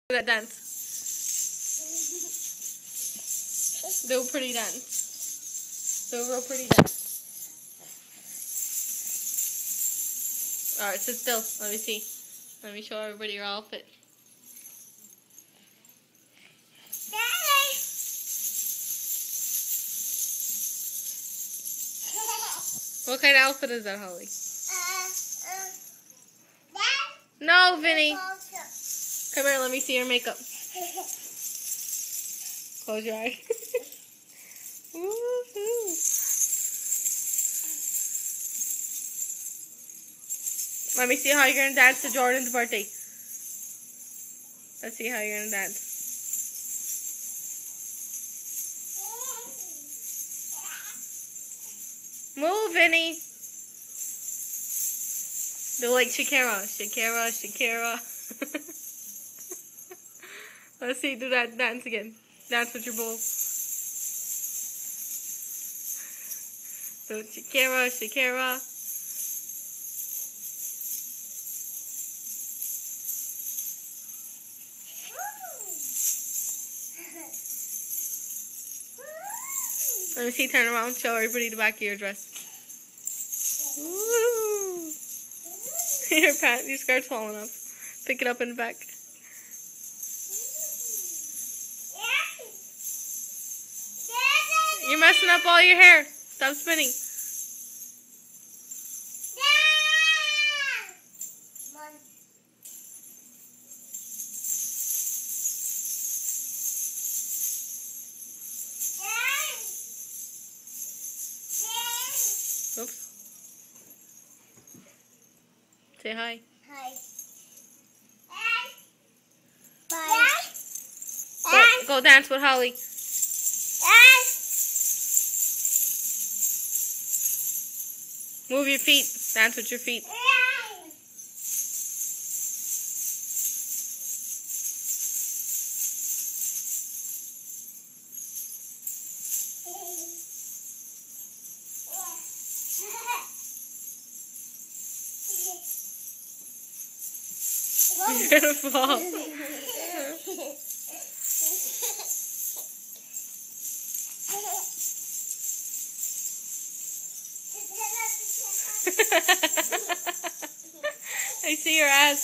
Do that dance. Do a pretty dance. Do a real pretty dance. Alright, sit still. Let me see. Let me show everybody your outfit. What kind of outfit is that, Holly? No, Vinny. Come here, let me see your makeup. Close your eye. Let me see how you're going to dance to Jordan's birthday. Let's see how you're going to dance. Move, Vinny. Do like Shakira. Shakira, Shakira. Let's see, do that dance again. Dance with your bowl. Do Shakira, Shakira. Let me see, turn around, show everybody the back of your dress. Woo. Your skirt's falling off. Pick it up in the back. You're messing up all your hair. Stop spinning. Oops. Say hi. Hi. Bye. Go dance with Holly. Move your feet. Dance with your feet. You're gonna fall. I see your ass.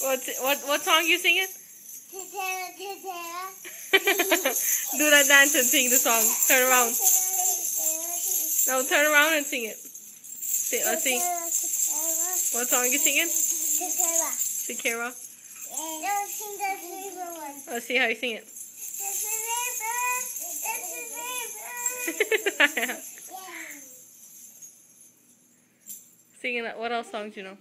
What song you singing? Do that dance and sing the song. Turn around. No, turn around and sing it. Let's see. What song you singing? Shakira. Let's see how you sing it. Singing that. What else songs you know?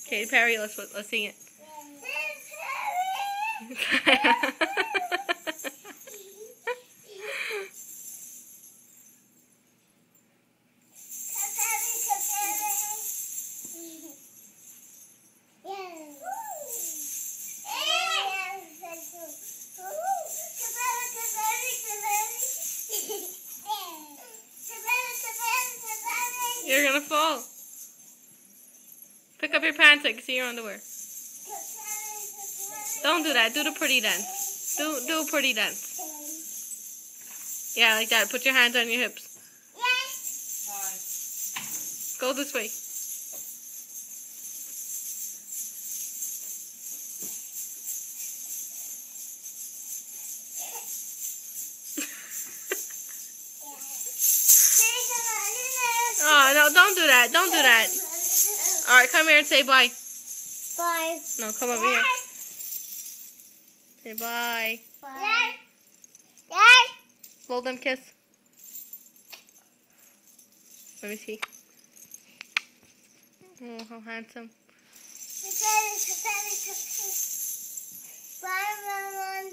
Katy Perry. Let's sing it. You're gonna fall. Pick up your pants so I can see your underwear. Don't do that. Do the pretty dance. Do a pretty dance. Yeah, like that. Put your hands on your hips. Go this way. Oh, no, don't do that. Don't do that. Alright, come here and say bye. Bye. No, come over here. Say bye. Bye. Blow them kiss. Let me see. Oh, how handsome. Bye, Mama.